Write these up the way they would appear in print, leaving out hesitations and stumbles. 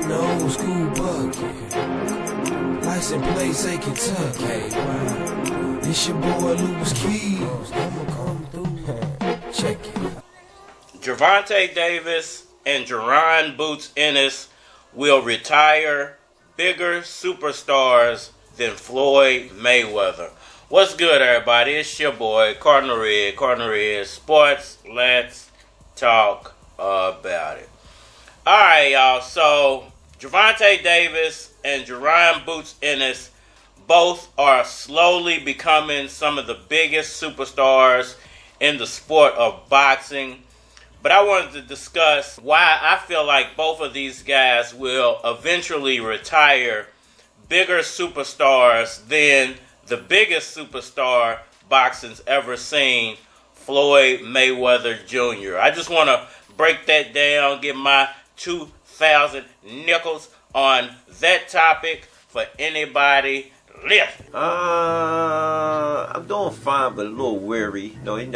in the old school bucket. License plate say Kentucky. It's your boy Louis Keys. I'ma come through. Check it. Gervonta Davis and Jerron Boots Ennis will retire bigger superstars than Floyd Mayweather. What's good, everybody? It's your boy, Cardinal Red Sports. Let's talk about it. Alright, y'all. So, Gervonta Davis and Jerron Boots Ennis both are slowly becoming some of the biggest superstars in the sport of boxing. But I wanted to discuss why I feel like both of these guys will eventually retire bigger superstars than the biggest superstar boxing's ever seen, Floyd Mayweather Jr. I just want to break that down, get my 2,000 nickels on that topic for anybody listening. I'm doing fine, but a little weary. No, you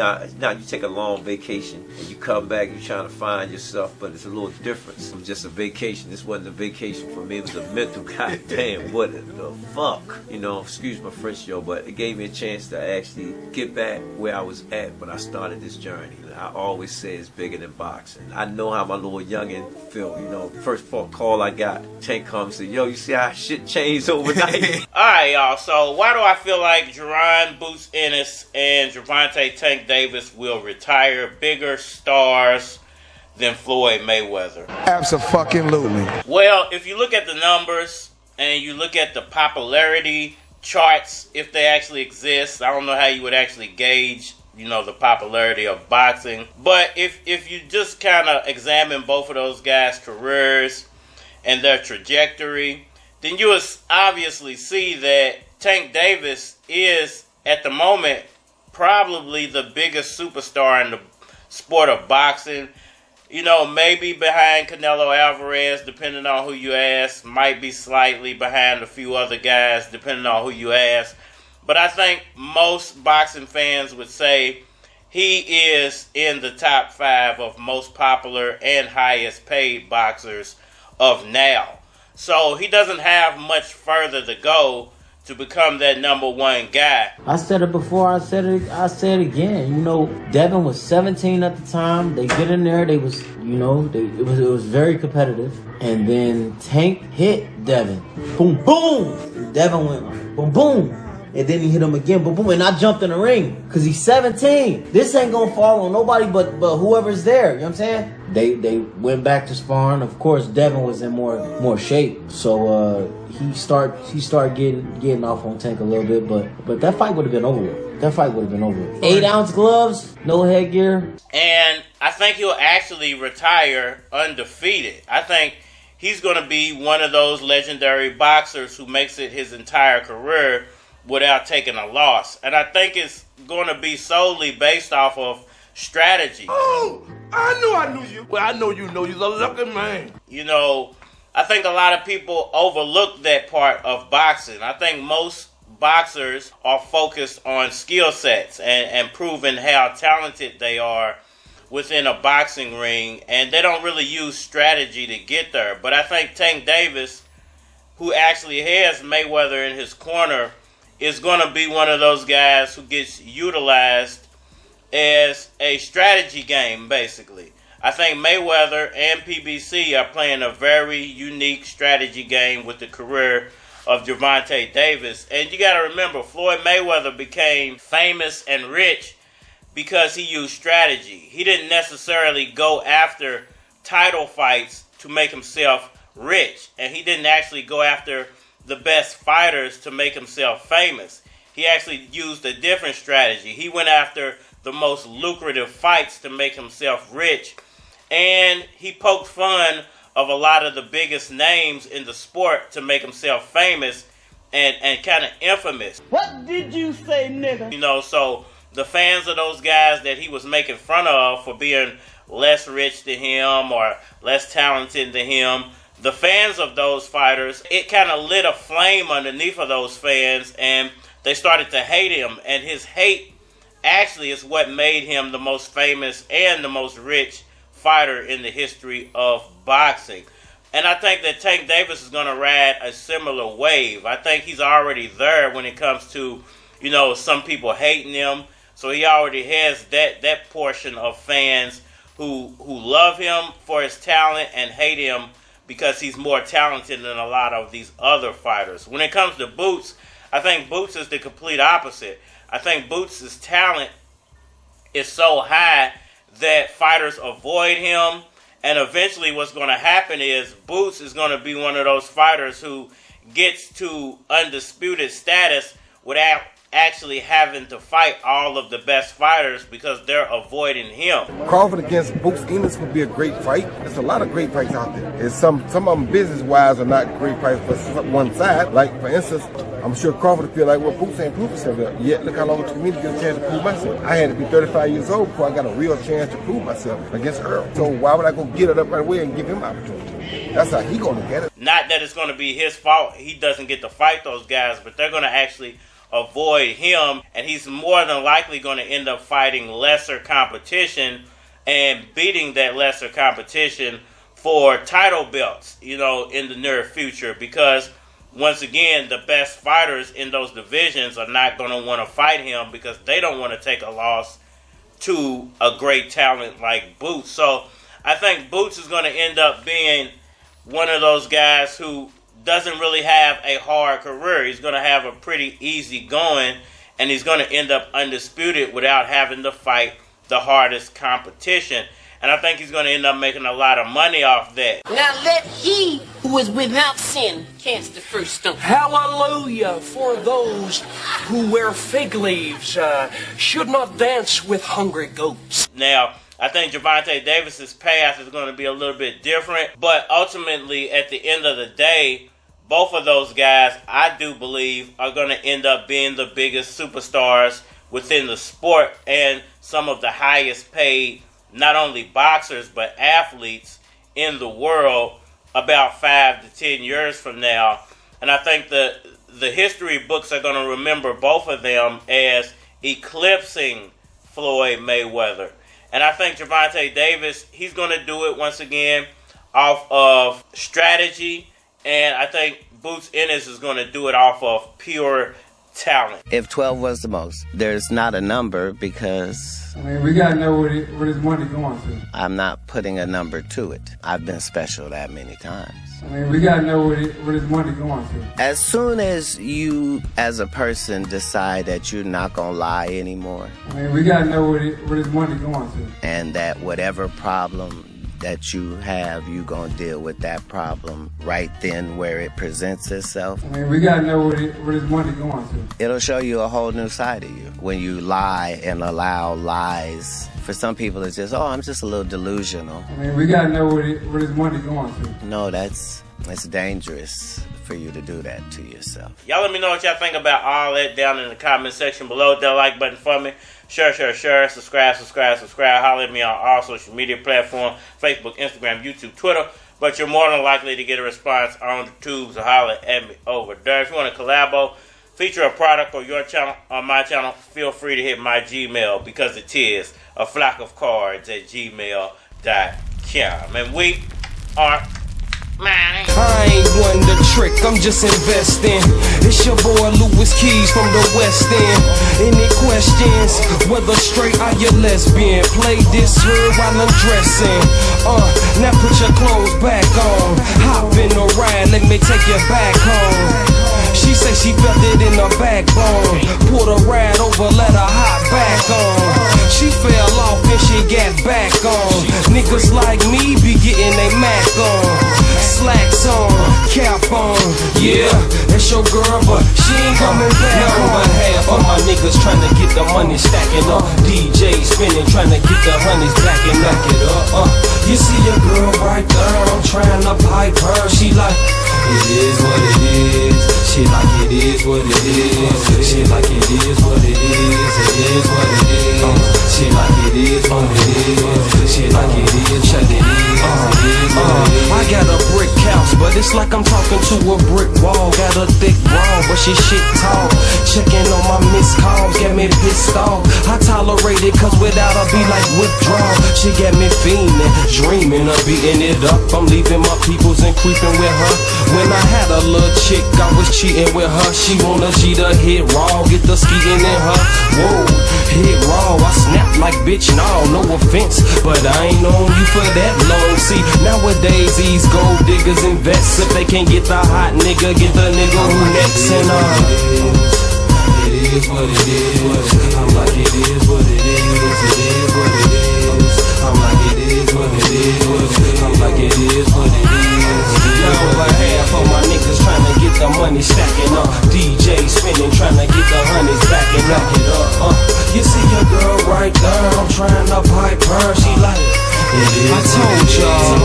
take a long vacation and you come back, you're trying to find yourself, but it's a little different from just a vacation. This wasn't a vacation for me, it was a mental goddamn what the fuck. You know, excuse my French, yo, but it gave me a chance to actually get back where I was at when I started this journey. I always say it's bigger than boxing. I know how my little youngin' feel, you know. First call I got, Tank comes and say, yo, you see how shit changed overnight? Alright, y'all, so why do I feel like Jerron Boots Ennis and Gervonta Tank Davis will retire bigger stars than Floyd Mayweather? Abso-fucking-lutely. Well, if you look at the numbers and you look at the popularity charts, if they actually exist, I don't know how you would actually gauge, you know, the popularity of boxing. But if you just kind of examine both of those guys' careers and their trajectory, then you will obviously see that Tank Davis is, at the moment, probably the biggest superstar in the sport of boxing. You know, maybe behind Canelo Alvarez, depending on who you ask. Might be slightly behind a few other guys, depending on who you ask. But I think most boxing fans would say he is in the top 5 of most popular and highest paid boxers of now. So he doesn't have much further to go to become that number one guy. I said it before, I said it again. You know, Devin was 17 at the time. They get in there, it was very competitive. And then Tank hit Devin. Boom, boom! Devin went boom, boom. And then he hit him again, boom, boom, and I jumped in the ring. Because he's 17. This ain't going to fall on nobody but whoever's there. You know what I'm saying? They went back to sparring. Of course, Devin was in more shape. So he started getting off on Tank a little bit. But that fight would have been over with. 8-ounce gloves, no headgear. And I think he'll actually retire undefeated. I think he's going to be one of those legendary boxers who makes it his entire career without taking a loss. And I think it's going to be solely based off of strategy. Oh, I knew you. Well, I know you're a lucky man. You know, I think a lot of people overlook that part of boxing. I think most boxers are focused on skill sets and proving how talented they are within a boxing ring, and they don't really use strategy to get there. But I think Tank Davis, who actually has Mayweather in his corner, is going to be one of those guys who gets utilized as a strategy game, basically. I think Mayweather and PBC are playing a very unique strategy game with the career of Gervonta Davis. And you got to remember, Floyd Mayweather became famous and rich because he used strategy. He didn't necessarily go after title fights to make himself rich. And he didn't actually go after the best fighters to make himself famous. He actually used a different strategy. He went after the most lucrative fights to make himself rich, and he poked fun of a lot of the biggest names in the sport to make himself famous and kind of infamous. What did you say, nigga? You know, so the fans of those guys that he was making fun of for being less rich than him or less talented than him, the fans of those fighters, it kind of lit a flame underneath of those fans, and they started to hate him. And his hate actually is what made him the most famous and the most rich fighter in the history of boxing. And I think that Tank Davis is going to ride a similar wave. I think he's already there when it comes to, you know, some people hating him. So he already has that portion of fans who love him for his talent and hate him because he's more talented than a lot of these other fighters. When it comes to Boots, I think Boots is the complete opposite. I think Boots' talent is so high that fighters avoid him. And eventually what's going to happen is Boots is going to be one of those fighters who gets to undisputed status without actually having to fight all of the best fighters because they're avoiding him. Crawford against Boots Ennis would be a great fight. There's a lot of great fights out there. And some of them business-wise are not great fights for one side. Like, for instance, I'm sure Crawford feel like, well, Boots ain't proved himself yet. Look how long it took me to get a chance to prove myself. I had to be 35 years old before I got a real chance to prove myself against Earl. So why would I go get it up right away and give him opportunity? That's how he gonna look at it. Not that it's gonna be his fault. He doesn't get to fight those guys, but they're gonna actually avoid him, and he's more than likely going to end up fighting lesser competition and beating that lesser competition for title belts, you know, in the near future, because once again, the best fighters in those divisions are not going to want to fight him because they don't want to take a loss to a great talent like Boots. So I think Boots is going to end up being one of those guys who doesn't really have a hard career. He's going to have a pretty easy going, and he's going to end up undisputed without having to fight the hardest competition. And I think he's going to end up making a lot of money off that. Now let he who is without sin cast the first stone. Hallelujah for those who wear fig leaves, should not dance with hungry goats. Now, I think Gervonta Davis's path is going to be a little bit different, but ultimately, at the end of the day, both of those guys, I do believe, are going to end up being the biggest superstars within the sport and some of the highest paid, not only boxers, but athletes in the world about 5 to 10 years from now. And I think the history books are going to remember both of them as eclipsing Floyd Mayweather. And I think Gervonta Davis, he's going to do it once again off of strategy. And I think Boots Ennis is going to do it off of pure talent. If 12 was the most, there's not a number because... I mean, we got to know where his money going to. I'm not putting a number to it. I've been special that many times. I mean, we got to know where his money going to. As soon as you, as a person, decide that you're not going to lie anymore. I mean, we got to know where his money going to. And that whatever problem that you have, you're going to deal with that problem right then where it presents itself. I mean, we got to know where his money going to. It'll show you a whole new side of you. When you lie and allow lies, for some people it's just, oh, I'm just a little delusional. I mean, we got to know where his money going to. No, it's dangerous for you to do that to yourself. Y'all let me know what y'all think about all that down in the comment section below. Hit that like button for me. Share, subscribe. Holler at me on all social media platforms, Facebook, Instagram, YouTube, Twitter. But you're more than likely to get a response on the tubes, so holler at me over there. If you want to collabo, feature a product or your channel on my channel, feel free to hit my Gmail, because it is a flock of cards at gmail.com. And we are... I ain't one to trick, I'm just investing. It's your boy Louis Keys from the West End. Any questions? Whether straight or you lesbian, play this here while I'm dressing. Now put your clothes back on. Hop in the ride, let me take you back home. She say she felt it in her backbone. Pulled a ride over, let her hop back on. She fell off and she got back on. Niggas like me be getting they Mac on. Slacks on, cap on, yeah, that's your girl, but she ain't coming back. Now on behalf of my niggas trying to get the money stacking up, DJ spinning, trying to get the honeys back and knock it up. You see your girl right there, I'm trying to pipe her. She like, it is what it is. She like, it is what it is. She like, it is what it is. It is what it is. She like, it is what it is. She like, it is what it is. I got a brick house, but It's like I'm talking to a brick wall. Got a thick bra, but she shit tall. Checking on my missed calls, got me pissed off. I tolerate it, cause without her be like withdrawal. She got me fiending, dreaming of beating it up. I'm leaving my peoples and creeping with her. When I had a little chick, I was cheating with her. She wanna G to hit raw, get the skeeting in her. Whoa, hit raw, I snap like bitch, no offense, but I ain't known you for that long. See, nowadays these gold diggers invest. If they can't get the hot nigga, get the nigga who next. And it is what it is. I'm like it is what it is. It is what it is. I'm like it is what it is. I'm like it is what it is. Now over half of my niggas trying to get the money stacking up. DJ spinning, trying to get the honeys back and back it up. You see your girl right there, I'm trying to pipe her. She like, I told y'all,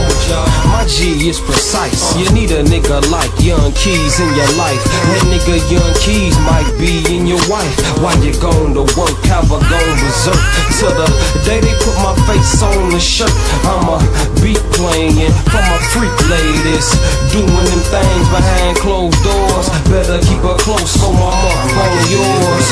my G is precise. You need a nigga like Young Keys in your life. That nigga Young Keys might be in your wife. While you going to work, have a gone berserk. Till the day they put my face on the shirt, I'm a beat playing for my freak ladies, doing them things behind closed doors. Better keep her close so my mark on yours.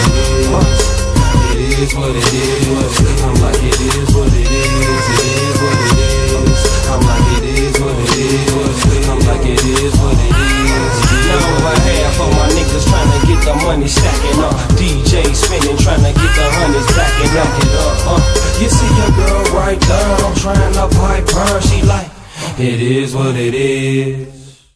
It is what it is. I'm like it is what it is. It is what it is. I'm like it is what it is. I'm like it is what it is. Now over half of my niggas trying to get the money stacking up. DJ spinning, trying to get the honeys back and back it up. You see your girl right there, I'm trying to pipe her. She like, it is what it is.